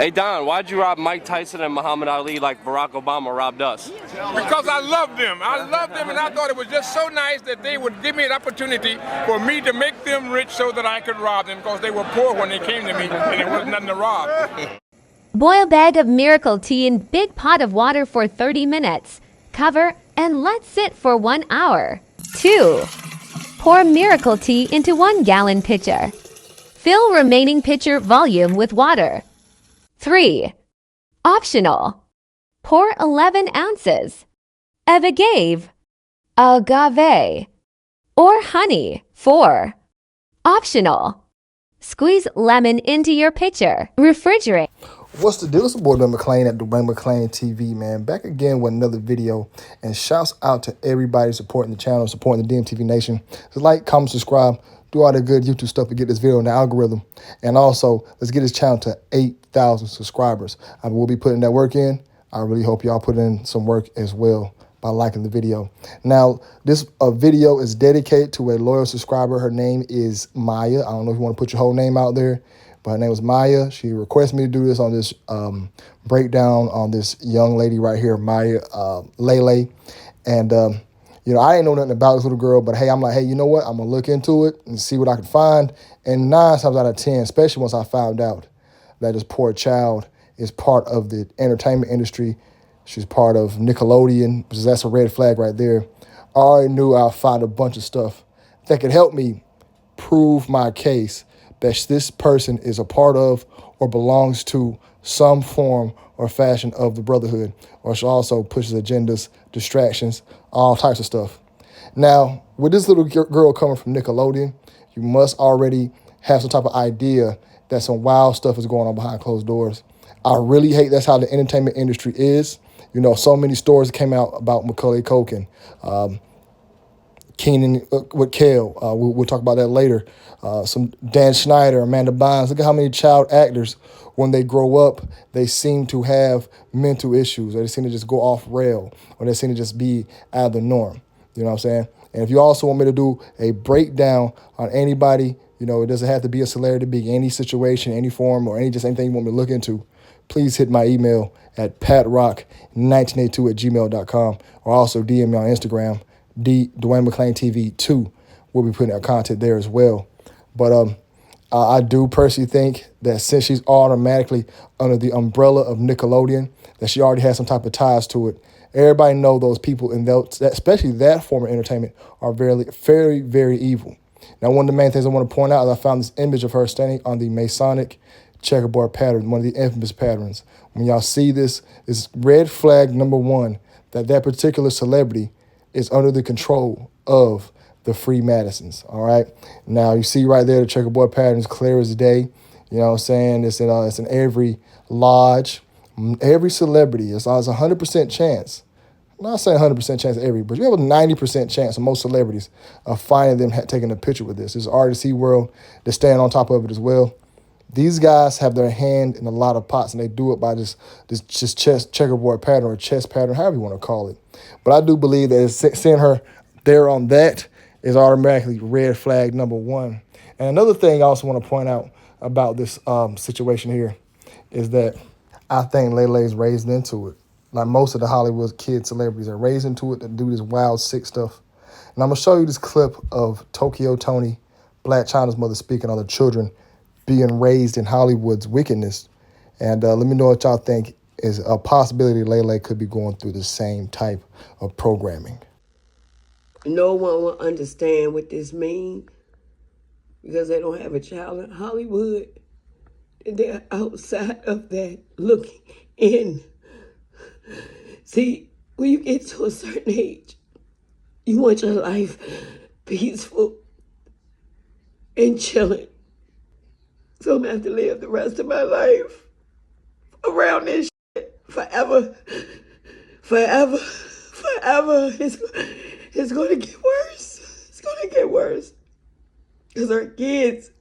Hey Don, why'd you rob Mike Tyson and Muhammad Ali like Barack Obama robbed us? Because I love them. I love them, and I thought it was just so nice that they would give me an opportunity for me to make them rich so that I could rob them, because they were poor when they came to me and there was nothing to rob. Boil bag of miracle tea in big pot of water for 30 minutes. Cover and let sit for 1 hour. 2. Pour miracle tea into 1 gallon pitcher. Fill remaining pitcher volume with water. 3. Optional. Pour 11 ounces of agave, or honey. 4. Optional. Squeeze lemon into your pitcher. Refrigerate. What's the deal? It's your boy Duane.p.mclean at Duane.p.mclean TV, man. Back again with another video. And shouts out to everybody supporting the channel, supporting the DMTV Nation. So like, comment, subscribe, do all the good YouTube stuff to get this video in the algorithm. And also, let's get this channel to 8,000 subscribers. I will be putting that work in. I really hope y'all put in some work as well by liking the video. Now, this video is dedicated to a loyal subscriber. Her name is Maya. I don't know if you want to put your whole name out there, but her name was Maya. She requested me to do this on this breakdown on this young lady right here, Maya Lele. And, you know, I didn't know nothing about this little girl, but hey, I'm like, hey, you know what? I'm going to look into it and see what I can find. And 9 times out of 10, especially once I found out that this poor child is part of the entertainment industry. She's part of Nickelodeon, because that's a red flag right there. I already knew I'd find a bunch of stuff that could help me prove my case that this person is a part of or belongs to some form or fashion of the brotherhood, or she also pushes agendas, distractions, all types of stuff. Now, with this little girl coming from Nickelodeon, you must already have some type of idea that some wild stuff is going on behind closed doors. I really hate that's how the entertainment industry is. You know, so many stories came out about Macaulay Culkin, Keenan with Kale. We'll talk about that later. Some Dan Schneider, Amanda Bynes. Look at how many child actors, when they grow up, they seem to have mental issues, or they seem to just go off rail, or they seem to just be out of the norm. You know what I'm saying? And if you also want me to do a breakdown on anybody, you know, it doesn't have to be a celebrity, be any situation, any form, or anything you want me to look into, please hit my email at patrock1982@gmail.com, or also DM me on Instagram, Duane.p.mclean TV 2. We'll be putting our content there as well. But I do personally think that since she's automatically under the umbrella of Nickelodeon, that she already has some type of ties to it. Everybody know those people, and especially that form of entertainment, are very, very evil. Now, one of the main things I want to point out is I found this image of her standing on the Masonic checkerboard pattern, one of the infamous patterns. When y'all see this, it's red flag number 1, that particular celebrity is under the control of the Free Madisons, all right? Now, you see right there, the checkerboard pattern is clear as day. You know what I'm saying? It's in every lodge, every celebrity. It's a 100% chance. I'm not saying 100% chance of every, but you have a 90% chance of most celebrities of finding them taking a picture with this. There's Artist World that's staying on top of it as well. These guys have their hand in a lot of pots, and they do it by this chest checkerboard pattern or chess pattern, however you want to call it. But I do believe that seeing her there on that is automatically red flag number 1. And another thing I also want to point out about this situation here is that I think Lele's raised into it. Like most of the Hollywood kid celebrities are raised into it to do this wild, sick stuff. And I'm going to show you this clip of Tokyo Toni, Blac Chyna's mother, speaking on the children being raised in Hollywood's wickedness. And let me know what y'all think is a possibility Lele could be going through the same type of programming. No one will understand what this means because they don't have a child in Hollywood. They're outside of that looking in. See, when you get to a certain age, you want your life peaceful and chilling. So I'm gonna have to live the rest of my life around this shit forever. Forever. It's gonna get worse. It's gonna get worse. Because our kids,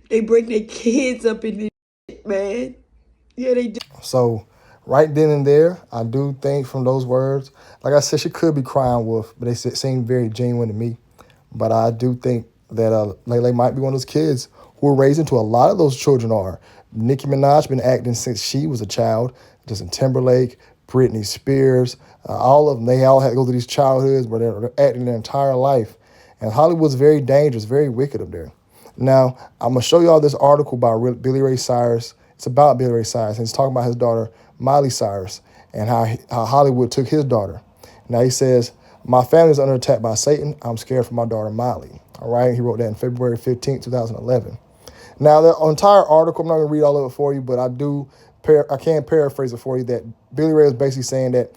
they bring their kids up in this shit, man. Yeah, they do. So right then and there, I do think from those words, like I said, she could be crying wolf, but they seem very genuine to me. But I do think that Lele might be one of those kids who are raised into, a lot of those children are Nicki Minaj been acting since she was a child. Justin Timberlake, Britney Spears, all of them, they all had to go through these childhoods where they're acting their entire life. And Hollywood's very dangerous, very wicked up there. Now, I'm going to show you all this article by Billy Ray Cyrus. It's about Billy Ray Cyrus, and it's talking about his daughter, Miley Cyrus, and how Hollywood took his daughter. Now, he says, my family is under attack by Satan. I'm scared for my daughter, Miley. All right, he wrote that in February 15, 2011. Now, the entire article, I'm not going to read all of it for you, but I can paraphrase it for you, that Billy Ray is basically saying that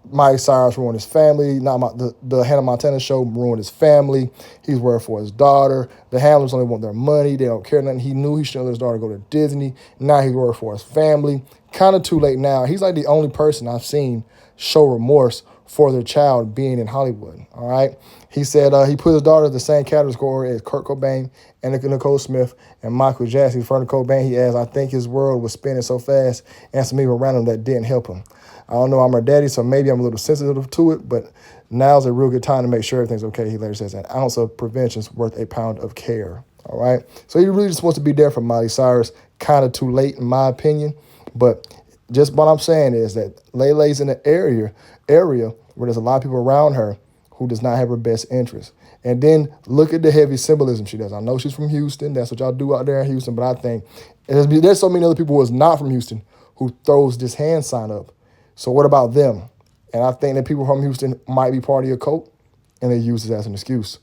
Miley Cyrus ruined his family. The Hannah Montana show ruined his family. He's worried for his daughter. The handlers only want their money. They don't care nothing. He knew he shouldn't let his daughter go to Disney. Now he's worried for his family. Kind of too late now. He's like the only person I've seen show remorse for their child being in Hollywood. All right. He said he put his daughter in the same category as Kurt Cobain and Nicole Smith and Michael Jackson. For Nicole Cobain, he adds, I think his world was spinning so fast and some people around him that didn't help him. I don't know, I'm her daddy, so maybe I'm a little sensitive to it, but now's a real good time to make sure everything's okay. He later says, an ounce of prevention is worth a pound of care. All right? So he really just wants to be there for Miley Cyrus. Kind of too late, in my opinion. But just what I'm saying is that Laylay's in an area where there's a lot of people around her who does not have her best interest. And then look at the heavy symbolism she does. I know she's from Houston. That's what y'all do out there in Houston. But I think there's so many other people who is not from Houston who throws this hand sign up. So what about them? And I think that people from Houston might be part of your cult, and they use this as an excuse.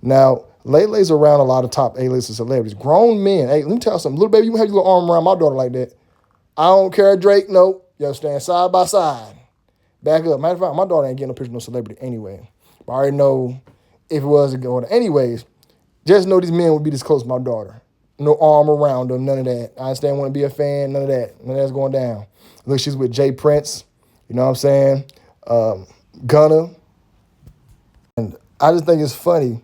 Now, Laylay's around a lot of top A-list celebrities. Grown men. Hey, let me tell you something. Little baby, you have your arm around my daughter like that. I don't care, Drake. No. You understand? Side by side. Back up. Matter of fact, my daughter ain't getting no picture of no celebrity anyway. But I already know if it was going. Anyways, just know these men would be this close to my daughter. No arm around them, none of that. I understand, want to be a fan, none of that. None of that's going down. Look, she's with Jay Prince. You know what I'm saying? Gunna. And I just think it's funny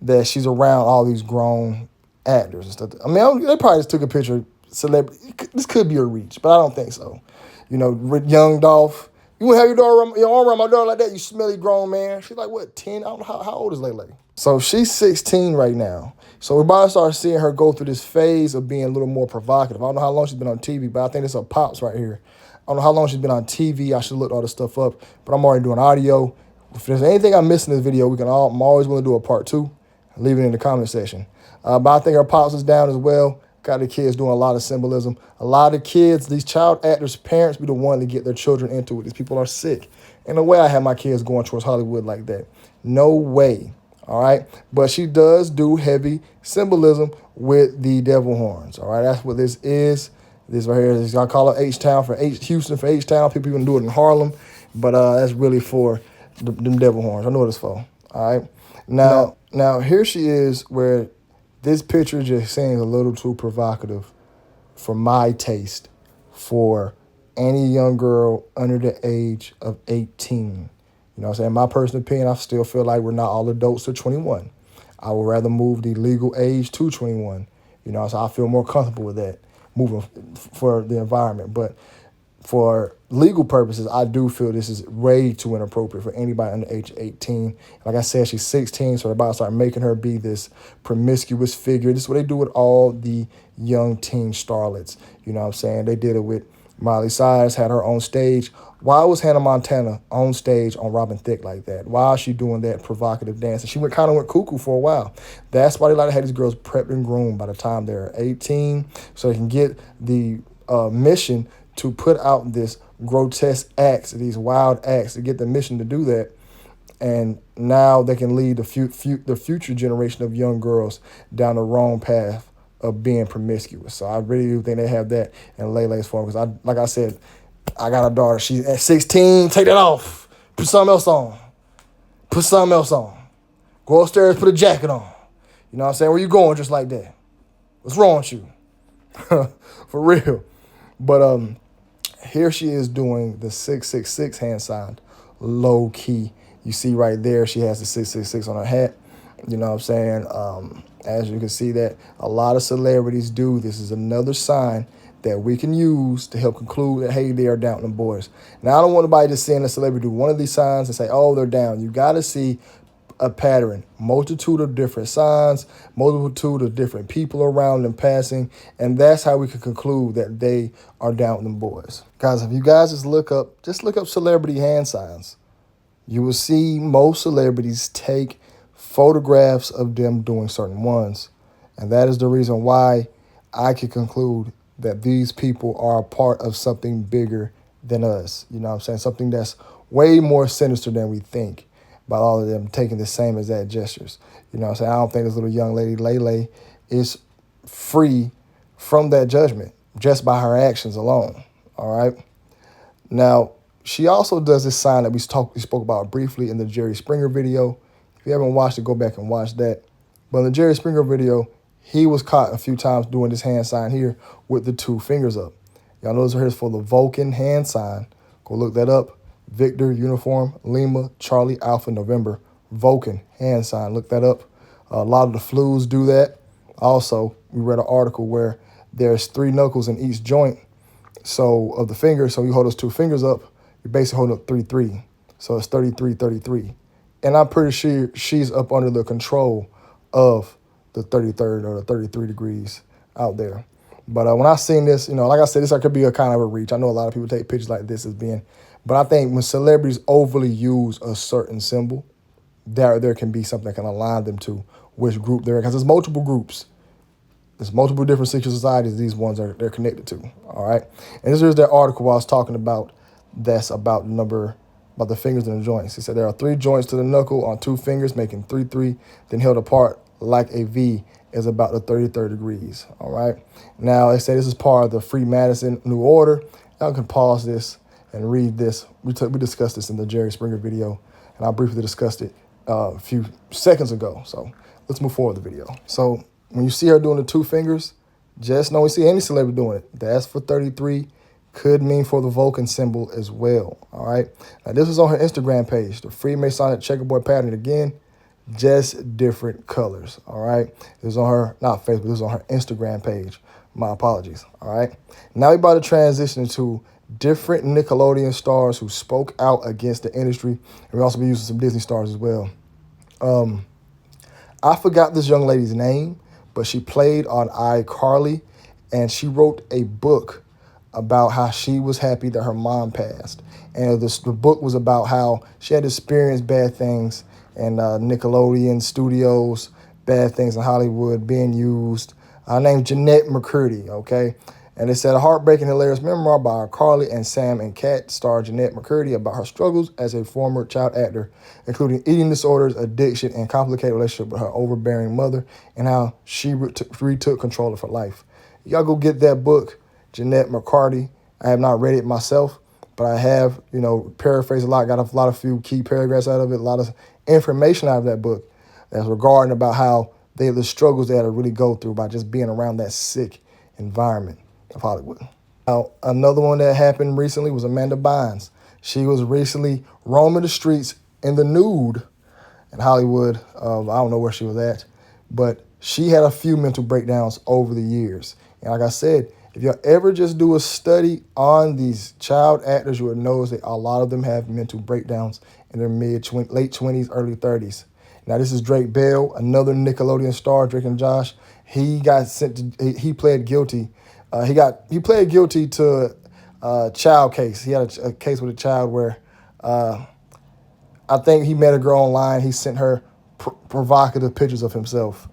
that she's around all these grown actors and stuff. I mean, they probably just took a picture of celebrity. This could be a reach, but I don't think so. You know, young Dolph. You wouldn't have your arm around my daughter like that, you smelly grown man. She's like, what, 10? I don't know, how old is Lele? So she's 16 right now. So we're about to start seeing her go through this phase of being a little more provocative. I don't know how long she's been on TV, but I think it's her pops right here. I don't know how long she's been on TV. I should look all this stuff up, but I'm already doing audio. If there's anything I missed in this video, I'm always going to do a part 2. Leave it in the comment section. But I think her pops is down as well. Got the kids doing a lot of symbolism. A lot of kids, these child actors' parents be the one to get their children into it. These people are sick. Ain't no way I have my kids going towards Hollywood like that. No way. All right? But she does do heavy symbolism with the devil horns. All right? That's what this is. This right here is, I call it H-Town for Houston for H-Town. People even do it in Harlem. But that's really for them devil horns. I know what it's for. All right? Now here she is where this picture just seems a little too provocative for my taste for any young girl under the age of 18. You know what I'm saying? My personal opinion, I still feel like we're not all adults to 21. I would rather move the legal age to 21. You know, so I feel more comfortable with that, moving for the environment. But for legal purposes, I do feel this is way too inappropriate for anybody under the age of 18. Like I said, she's 16, so they're about to start making her be this promiscuous figure. This is what they do with all the young teen starlets. You know what I'm saying? They did it with Miley Cyrus, had her on stage. Why was Hannah Montana on stage on Robin Thicke like that? Why is she doing that provocative dance? And she kind of went cuckoo for a while. That's why they like to have these girls prepped and groomed by the time they're 18, so they can get the mission to put out this grotesque acts, these wild acts, to get the mission to do that. And now they can lead the future generation of young girls down the wrong path of being promiscuous. So I really do think they have that in Laylay's form. Because like I said, I got a daughter. She's at 16. Take that off. Put something else on. Put something else on. Go upstairs, put a jacket on. You know what I'm saying? Where you going just like that? What's wrong with you? For real. But here she is doing the 666 hand sign, low key. You see right there, she has the 666 on her hat. You know what I'm saying? As you can see that a lot of celebrities do. This is another sign that we can use to help conclude that, hey, they are down the boys. Now, I don't want anybody just seeing a celebrity do one of these signs and say, oh, they're down. You got to see a pattern, multitude of different signs, multitude of different people around them passing, and that's how we can conclude that they are down with them boys. Guys, if you guys just look up celebrity hand signs, you will see most celebrities take photographs of them doing certain ones. And that is the reason why I can conclude that these people are a part of something bigger than us. You know what I'm saying? Something that's way more sinister than we think, by all of them taking the same exact gestures. You know what I'm saying? I don't think this little young lady, Lele, is free from that judgment just by her actions alone. All right? Now, she also does this sign that we spoke about briefly in the Jerry Springer video. If you haven't watched it, go back and watch that. But in the Jerry Springer video, he was caught a few times doing this hand sign here with the 2 fingers up. Y'all notice here is for the Vulcan hand sign. Go look that up. Victor, Uniform, Lima, Charlie, Alpha, November, Vulcan hand sign. Look that up. A lot of the flus do that. Also, we read an article where there's 3 knuckles in each joint of the finger. So you hold those 2 fingers up, you're basically holding up 3-3. So it's 33-33. And I'm pretty sure she's up under the control of the 33rd or the 33 degrees out there. But when I seen this, like I said, this could be a kind of a reach. I know a lot of people take pictures like this as being, but I think when celebrities overly use a certain symbol, there can be something that can align them to which group they're in. Because there's multiple groups. There's multiple different secret societies these ones they're connected to. All right. And this is that article I was talking about that's about the fingers and the joints. He said there are 3 joints to the knuckle on 2 fingers, making 3-3, then held apart like a V is about the 33rd degrees. All right. Now, they say this is part of the Freemason New Order. Y'all can pause this and read this. We discussed this in the Jerry Springer video, and I briefly discussed it a few seconds ago. So let's move forward with the video. So when you see her doing the 2 fingers, just know we see any celebrity doing it. That's for 33. Could mean for the Vulcan symbol as well. All right. Now, this is on her Instagram page, the Freemasonic checkerboard pattern again. Just different colors, all right? This is on her, not Facebook, this is on her Instagram page. My apologies, all right? Now we're about to transition to different Nickelodeon stars who spoke out against the industry. And we'll also be using some Disney stars as well. I forgot this young lady's name, but she played on iCarly, and she wrote a book about how she was happy that her mom passed. And the book was about how she had experienced bad things and Nickelodeon studios, bad things in Hollywood being used. Named Jeanette McCurdy, okay? And it said a heartbreaking, hilarious memoir by Carly and Sam and Kat star Jeanette McCurdy about her struggles as a former child actor, including eating disorders, addiction, and complicated relationship with her overbearing mother, and how she retook control of her life. Y'all go get that book, Jeanette McCurdy. I have not read it myself, but I have, paraphrased a lot, got a few key paragraphs out of it, a lot of information out of that book that's regarding about how the struggles they had to really go through by just being around that sick environment of Hollywood. Now, another one that happened recently was Amanda Bynes. She was recently roaming the streets in the nude in Hollywood. I don't know where she was at, but she had a few mental breakdowns over the years. And like I said, if you ever just do a study on these child actors, you would notice that a lot of them have mental breakdowns in their late 20s, early 30s. Now, this is Drake Bell, another Nickelodeon star, Drake and Josh. He got sent to, he pled guilty. He pled guilty to a child case. He had a case with a child where I think he met a girl online. He sent her provocative pictures of himself.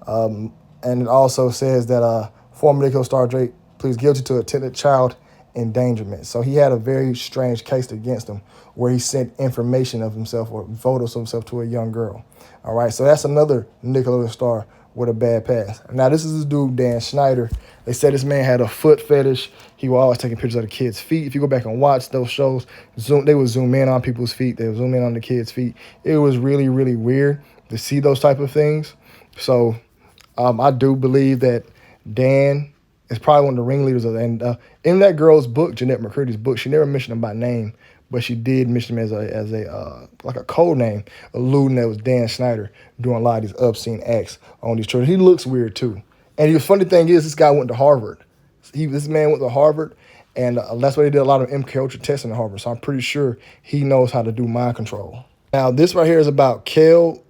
And it also says that former Nickelodeon star Drake pleads guilty to attempted child endangerment. So he had a very strange case against him where he sent information of himself or photos of himself to a young girl. All right, so that's another Nickelodeon star with a bad past. Now, this is this dude, Dan Schneider. They said this man had a foot fetish. He was always taking pictures of the kids' feet. If you go back and watch those shows, they would zoom in on people's feet. They would zoom in on the kids' feet. It was really, really weird to see those type of things. So I do believe that Dan is probably one of the ringleaders of that. And in that girl's book, Jeanette McCurdy's book, she never mentioned him by name, but she did mention him as a code name, alluding that it was Dan Schneider doing a lot of these obscene acts on these children. He looks weird too. And the funny thing is, this guy went to Harvard. This man went to Harvard, and that's why they did a lot of MK Ultra testing at Harvard. So I'm pretty sure he knows how to do mind control. Now, this right here is about Kel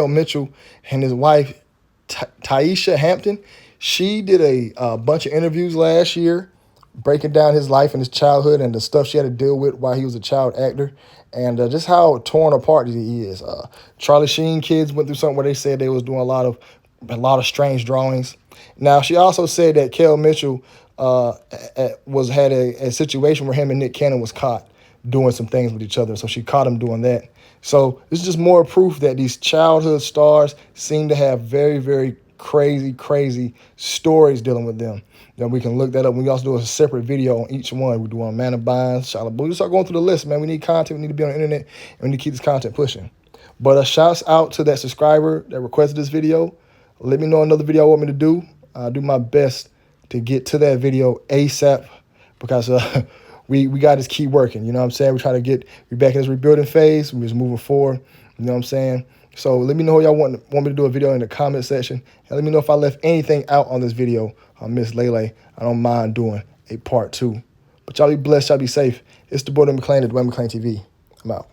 Mitchell and his wife, Taisha Hampton. She did a bunch of interviews last year, breaking down his life and his childhood and the stuff she had to deal with while he was a child actor, and just how torn apart he is. Charlie Sheen kids went through something where they said they was doing a lot of strange drawings. Now, she also said that Kel Mitchell had a situation where him and Nick Cannon was caught doing some things with each other. So she caught him doing that. So this is just more proof that these childhood stars seem to have very, very crazy stories dealing with them. Then we can look that up. We also do a separate video on each one. We do on Amanda Bynes, Charlotte Blue. We start going through the list, man. We need content. We need to be on the internet, and we need to keep this content pushing. But shouts out to that subscriber that requested this video. Let me know another video I want me to do. I'll do my best to get to that video ASAP, because we got to just keep working. You know what I'm saying? We're trying to we back in this rebuilding phase. We're just moving forward. You know what I'm saying? So let me know y'all want me to do a video in the comment section. And let me know if I left anything out on this video on Miss Lele. I don't mind doing a part 2. But y'all be blessed. Y'all be safe. It's the boy Duane.p.mclean at Duane.p.mclean TV. I'm out.